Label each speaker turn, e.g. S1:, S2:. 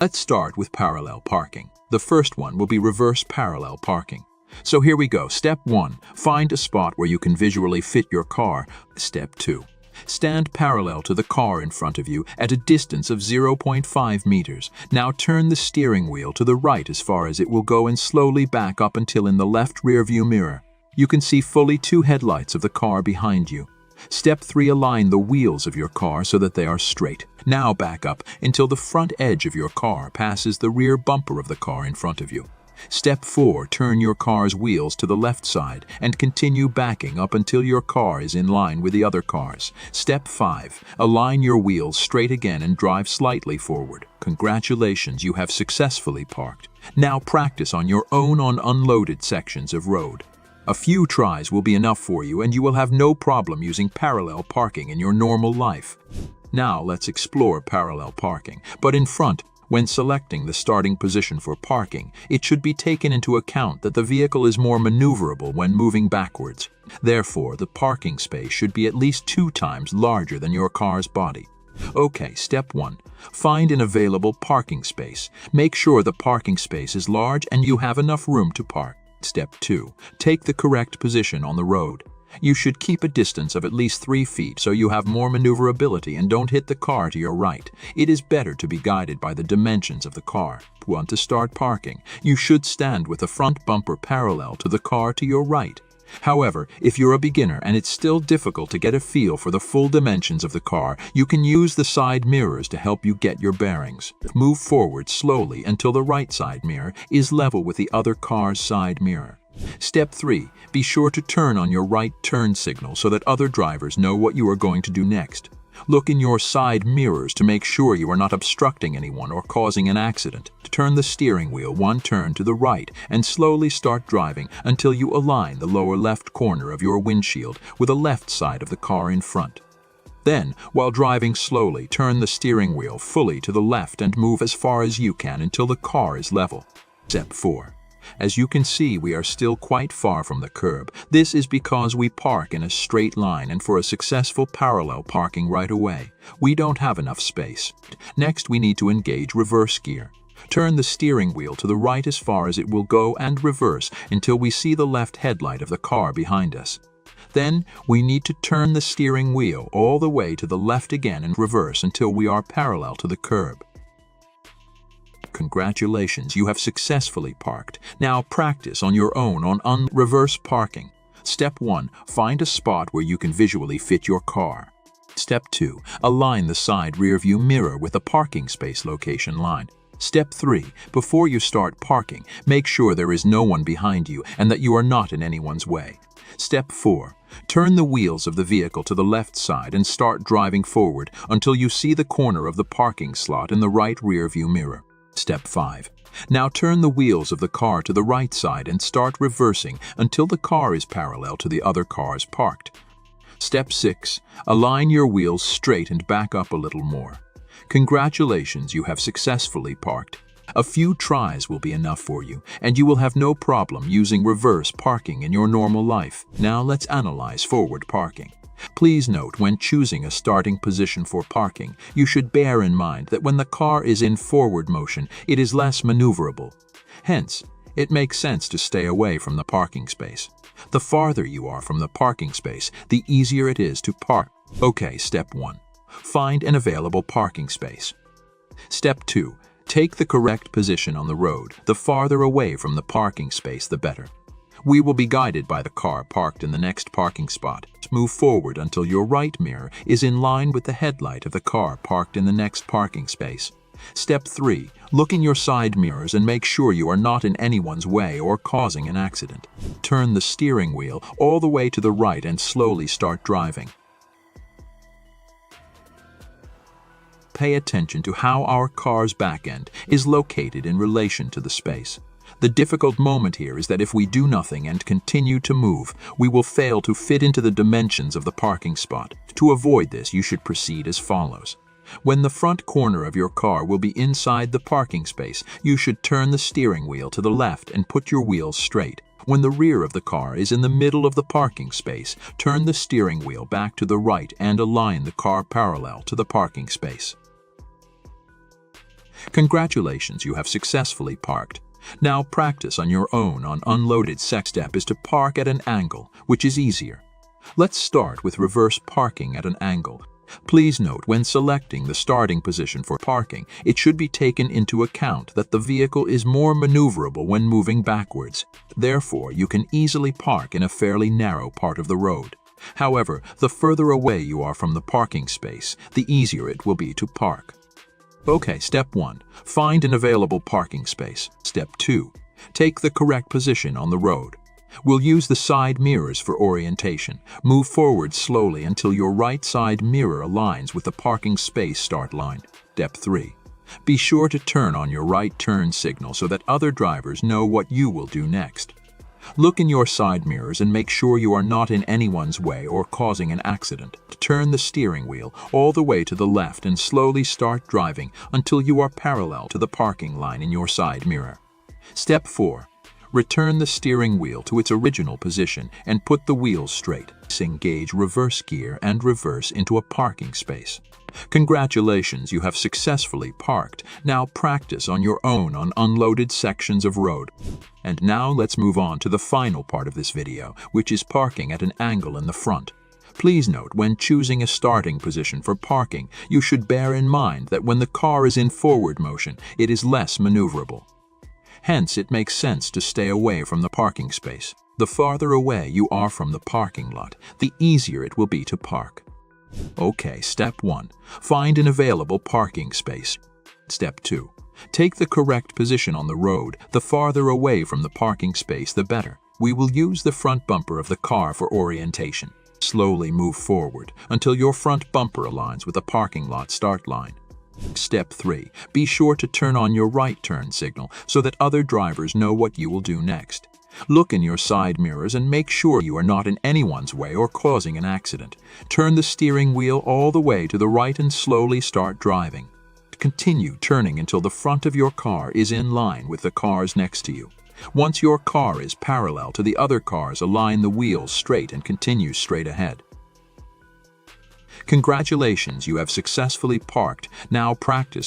S1: Let's start with parallel parking. The first one will be reverse parallel parking. So here we go. Step 1. Find a spot where you can visually fit your car. Step 2. Stand parallel to the car in front of you at a distance of 0.5 meters. Now turn the steering wheel to the right as far as it will go and slowly back up until in the left rear view mirror you can see fully 2 headlights of the car behind you. Step 3. Align the wheels of your car so that they are straight. Now back up until the front edge of your car passes the rear bumper of the car in front of you. Step 4. Turn your car's wheels to the left side and continue backing up until your car is in line with the other cars. Step 5. Align your wheels straight again and drive slightly forward. Congratulations, you have successfully parked. Now practice on your own on unloaded sections of road. A few tries will be enough for you and you will have no problem using parallel parking in your normal life. Now let's explore parallel parking, but in front. When selecting the starting position for parking, it should be taken into account that the vehicle is more maneuverable when moving backwards. Therefore, the parking space should be at least 2 times larger than your car's body. Okay, step 1. Find an available parking space. Make sure the parking space is large and you have enough room to park. Step 2. Take the correct position on the road. You should keep a distance of at least 3 feet so you have more maneuverability and don't hit the car to your right. It is better to be guided by the dimensions of the car. Want to start parking? You should stand with the front bumper parallel to the car to your right. However, if you're a beginner and it's still difficult to get a feel for the full dimensions of the car, you can use the side mirrors to help you get your bearings. Move forward slowly until the right side mirror is level with the other car's side mirror. Step 3. Be sure to turn on your right turn signal so that other drivers know what you are going to do next. Look in your side mirrors to make sure you are not obstructing anyone or causing an accident. Turn the steering wheel 1 turn to the right and slowly start driving until you align the lower left corner of your windshield with the left side of the car in front. Then, while driving slowly, turn the steering wheel fully to the left and move as far as you can until the car is level. Step 4. As you can see, we are still quite far from the curb. This is because we park in a straight line, and for a successful parallel parking right away, we don't have enough space. Next, we need to engage reverse gear. Turn the steering wheel to the right as far as it will go and reverse until we see the left headlight of the car behind us. Then, we need to turn the steering wheel all the way to the left again and reverse until we are parallel to the curb. Congratulations, you have successfully parked. Now practice on your own on reverse parking. Step 1. Find a spot where you can visually fit your car. Step 2. Align the side rear view mirror with the parking space location line. Step 3. Before you start parking, make sure there is no one behind you and that you are not in anyone's way. Step 4. Turn the wheels of the vehicle to the left side and start driving forward until you see the corner of the parking slot in the right rear view mirror. Step 5. Now turn the wheels of the car to the right side and start reversing until the car is parallel to the other cars parked. Step 6. Align your wheels straight and back up a little more. Congratulations, you have successfully parked. A few tries will be enough for you, and you will have no problem using reverse parking in your normal life. Now let's analyze forward parking. Please note, when choosing a starting position for parking, you should bear in mind that when the car is in forward motion, it is less maneuverable. Hence, it makes sense to stay away from the parking space. The farther you are from the parking space, the easier it is to park. Okay, step 1. Find an available parking space. Step 2. Take the correct position on the road. The farther away from the parking space, the better. We will be guided by the car parked in the next parking spot. Move forward until your right mirror is in line with the headlight of the car parked in the next parking space. Step 3. Look in your side mirrors and make sure you are not in anyone's way or causing an accident. Turn the steering wheel all the way to the right and slowly start driving. Pay attention to how our car's back end is located in relation to the space. The difficult moment here is that if we do nothing and continue to move, we will fail to fit into the dimensions of the parking spot. To avoid this, you should proceed as follows. When the front corner of your car will be inside the parking space, you should turn the steering wheel to the left and put your wheels straight. When the rear of the car is in the middle of the parking space, turn the steering wheel back to the right and align the car parallel to the parking space. Congratulations, you have successfully parked. Now practice on your own on unloaded. Step is to park at an angle, which is easier. Let's start with reverse parking at an angle. Please note, when selecting the starting position for parking, it should be taken into account that the vehicle is more maneuverable when moving backwards. Therefore, you can easily park in a fairly narrow part of the road. However, the further away you are from the parking space, the easier it will be to park. Okay, step 1. Find an available parking space. Step 2. Take the correct position on the road. We'll use the side mirrors for orientation. Move forward slowly until your right side mirror aligns with the parking space start line. Step 3. Be sure to turn on your right turn signal so that other drivers know what you will do next. Look in your side mirrors and make sure you are not in anyone's way or causing an accident. Turn the steering wheel all the way to the left and slowly start driving until you are parallel to the parking line in your side mirror. Step 4. Return the steering wheel to its original position and put the wheels straight. Engage reverse gear and reverse into a parking space. Congratulations, you have successfully parked. Now practice on your own on unloaded sections of road. And now let's move on to the final part of this video, which is parking at an angle in the front. Please note, when choosing a starting position for parking, you should bear in mind that when the car is in forward motion, it is less maneuverable. Hence, it makes sense to stay away from the parking space. The farther away you are from the parking lot, the easier it will be to park. Okay, step 1. Find an available parking space. Step 2. Take the correct position on the road. The farther away from the parking space, the better. We will use the front bumper of the car for orientation. Slowly move forward until your front bumper aligns with the parking lot start line. Step 3. Be sure to turn on your right turn signal so that other drivers know what you will do next. Look in your side mirrors and make sure you are not in anyone's way or causing an accident. Turn the steering wheel all the way to the right and slowly start driving. Continue turning until the front of your car is in line with the cars next to you. Once your car is parallel to the other cars, align the wheels straight and continue straight ahead. Congratulations, you have successfully parked. Now practice